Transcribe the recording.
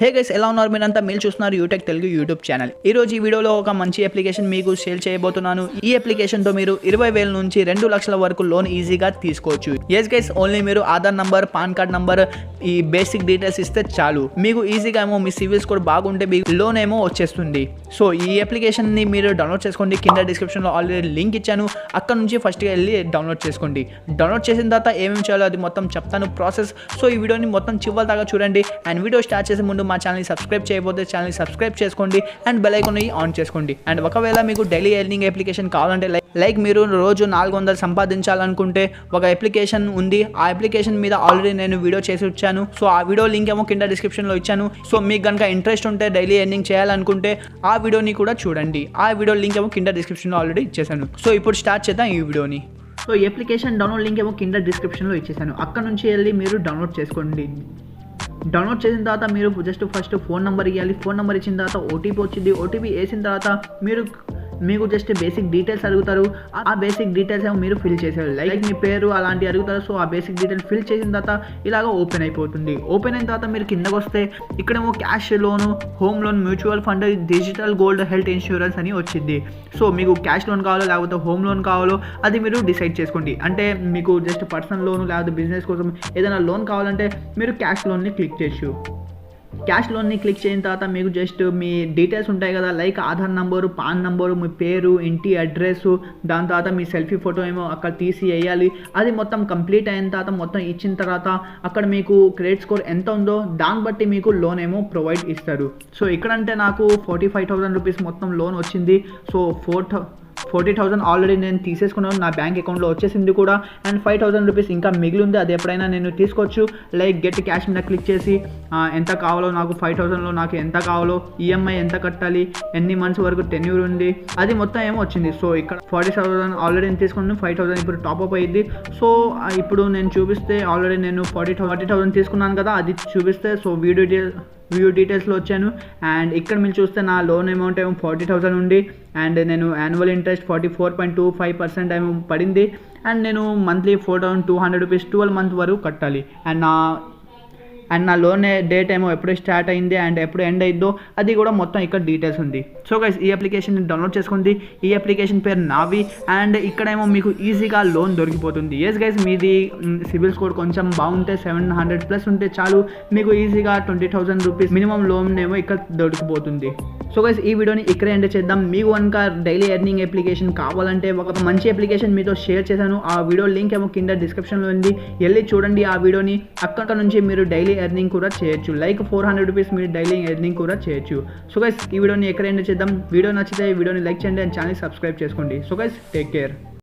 Hey guys, ఎలా ఉన్నారు? మీరంతా మీరు చూస్తున్నారు యూటెక్ తెలుగు యూట్యూబ్ ఛానల్. ఈ రోజు ఈ వీడియోలో ఒక మంచి అప్లికేషన్ మీకు షేర్ చేయబోతున్నాను. ఈ అప్లికేషన్తో మీరు 20,000 నుంచి 2 లక్షల వరకు లోన్ ఈజీగా తీసుకోవచ్చు. ఎస్ గైస్, ఓన్లీ మీరు Aadhaar number, pan card number, ఈ బేసిక్ డీటెయిల్స్ ఇస్తే చాలు. మీకు ఈజీగా ఏమో మీ సివిల్ స్కోర్ బాగుంటే మీకు లోన్ ఏమో వచ్చేస్తుంది. సో ఈ అప్లికేషన్ని మీరు డౌన్లోడ్ చేసుకోండి. కింద డిస్క్రిప్షన్లో ఆల్రెడీ లింక్ ఇచ్చాను. అక్కడ నుంచి ఫస్ట్గా వెళ్ళి డౌన్లోడ్ చేసుకోండి. డౌన్లోడ్ చేసిన తర్వాత ఏమేమి చేయాలో అది మొత్తం చెప్తాను ప్రాసెస్. సో ఈ వీడియోని మొత్తం చివరి దాకా చూడండి. అండ్ వీడియో స్టార్ట్ చేసే ముందు మా ఛానల్ని సబ్స్క్రైబ్ చేయబోతే ఛానల్ని సబ్స్క్రైబ్ చేసుకోండి అండ్ బెల్ ఐకాన్ ఆన్ చేసుకోండి. అండ్ ఒకవేళ మీకు డైలీ ఎర్నింగ్ అప్లికేషన్ కావాలంటే లైక్ మీరు రోజు 400 సంపాదించాలనుకుంటే ఒక అప్లికేషన్ ఉంది. ఆ అప్లికేషన్ మీద ఆల్రెడీ నేను వీడియో చేసి వచ్చాను. సో ఆ వీడియో లింక్ ఏమో కింద డిస్క్రిప్షన్లో ఇచ్చాను. సో మీకు కనుక ఇంట్రెస్ట్ ఉంటే డైలీ ఎర్నింగ్ చేయాలనుకుంటే ఆ వీడియోని కూడా చూడండి. ఆ వీడియో లింక్ ఏమో కింద డిస్క్రిప్షన్లో ఆల్రెడీ ఇచ్చేసాను. సో ఇప్పుడు స్టార్ట్ చేద్దాం ఈ వీడియోని. సో ఈ అప్లికేషన్ డౌన్లోడ్ లింక్ ఏమో కింద డిస్క్రిప్షన్లో ఇచ్చేసాను. అక్కడ నుంచి వెళ్ళి మీరు డౌన్లోడ్ చేసుకోండి. డౌన్లోడ్ చేసిన తర్వాత మీరు జస్ట్ ఫస్ట్ ఫోన్ నెంబర్ ఇవ్వాలి. ఫోన్ నెంబర్ ఇచ్చిన తర్వాత ఓటీపీ వచ్చింది. ఓటీపీ వేసిన తర్వాత మీకు జస్ట్ బేసిక్ డీటెయిల్స్ అడుగుతారు. ఆ బేసిక్ డీటెయిల్స్ ఏమో మీరు ఫిల్ చేసేయాలి. లైక్ మీ పేరు అలాంటివి అడుగుతారు. సో ఆ బేసిక్ డీటెయిల్స్ ఫిల్ చేసిన తర్వాత ఇలాగ ఓపెన్ అయిపోతుంది. ఓపెన్ అయిన తర్వాత మీరు కిందకు వస్తే ఇక్కడేమో cash loan, home loan, mutual fund, digital gold, health insurance అని వచ్చింది. సో మీకు క్యాష్ లోన్ కావాలో లేకపోతే హోమ్ లోన్ కావాలో అది మీరు డిసైడ్ చేసుకోండి. అంటే మీకు జస్ట్ పర్సనల్ లోన్ లేకపోతే బిజినెస్ కోసం ఏదైనా లోన్ కావాలంటే మీరు క్యాష్ లోన్ని క్లిక్ చేయొచ్చు. క్యాష్ లోన్ని క్లిక్ చేసిన తర్వాత మీకు జస్ట్ మీ డీటెయిల్స్ ఉంటాయి కదా, like Aadhaar number, PAN number, మీ పేరు, ఇంటి అడ్రస్, దాని తర్వాత మీ సెల్ఫీ ఫోటో ఏమో అక్కడ తీసి వేయాలి. అది మొత్తం కంప్లీట్ అయిన తర్వాత మొత్తం ఇచ్చిన తర్వాత అక్కడ మీకు క్రెడిట్ స్కోర్ ఎంత ఉందో దాన్ని బట్టి మీకు లోన్ ఏమో ప్రొవైడ్ ఇస్తారు. సో ఇక్కడంటే నాకు 45,000 రూపీస్ మొత్తం లోన్ వచ్చింది. సో 40,000 ఆల్రెడీ నేను తీసేసుకున్నాను, నా బ్యాంక్ అకౌంట్లో వచ్చేసింది కూడా. అండ్ 5,000 రూపీస్ ఇంకా మిగిలి ఉంది. అది ఎప్పుడైనా నేను తీసుకోవచ్చు. లైక్ గెట్ క్యాష్ మీద క్లిక్ చేసి ఎంత కావాలో నాకు 5,000లో నాకు ఎంత కావాలో, ఈఎంఐ ఎంత కట్టాలి, ఎన్ని మంత్స్ వరకు టెన్యూర్ ఉంది, అది మొత్తం ఏమో వచ్చింది. సో ఇక్కడ 40,000 ఆల్రెడీ నేను తీసుకున్నాను. 5,000 ఇప్పుడు టాప్అప్ అయ్యింది. సో ఇప్పుడు నేను చూపిస్తే ఆల్రెడీ నేను 40,000 తీసుకున్నాను కదా, అది చూపిస్తే సో వ్యూ డీటెయిల్స్లో వచ్చాను. అండ్ ఇక్కడ మీరు చూస్తే నా లోన్ అమౌంట్ ఏమో 40,000 ఉంది. అండ్ నేను యాన్యువల్ ఇంట్రెస్ట్ 44.25% ఏమో పడింది. అండ్ నేను మంత్లీ 4,200 రూపీస్ 12 మంత్ వరకు కట్టాలి. అండ్ నా లోన్ డేట్ ఏమో ఎప్పుడు స్టార్ట్ అయింది అండ్ ఎప్పుడు ఎండ్ అయిందో అది కూడా మొత్తం ఇక్కడ డీటెయిల్స్ ఉంది. సో గైస్, ఈ అప్లికేషన్ డౌన్లోడ్ చేసుకుంది. ఈ అప్లికేషన్ పేరు నావి. అండ్ ఇక్కడేమో మీకు ఈజీగా లోన్ దొరికిపోతుంది. ఎస్ గైస్, మీది సిబిల్ స్కోర్ కొంచెం బాగుంటే 700+ ఉంటే చాలు, మీకు ఈజీగా 20,000 రూపీస్ మినిమం లోన్ ఏమో ఇక్కడ దొరికిపోతుంది. సో గైస్, ఈ వీడియోని ఇక్కడే ఎండ్ చేద్దాం. మీకు కనుక డైలీ ఎర్నింగ్ అప్లికేషన్ కావాలంటే ఒక మంచి అప్లికేషన్ మీతో షేర్ చేశాను. ఆ వీడియో లింక్ ఏమో కింద డిస్క్రిప్షన్లో ఉంది. వెళ్ళి చూడండి ఆ వీడియోని. అక్కడ నుంచి మీరు డైలీ ఎర్నింగ్ కూడా చేయొచ్చు. లైక్ 400 రూపీస్ మీరు డైలీ ఎర్నింగ్ కూడా చేయొచ్చు. సో గైస్, ఈ వీడియోని ఎక్కడ ఎండ్ చేద్దాం. వీడియో నచ్చితే ఈ వీడియోని లైక్ చేయండి అండ్ ఛానల్ సబ్స్క్రైబ్ చేసుకోండి. So guys, take care.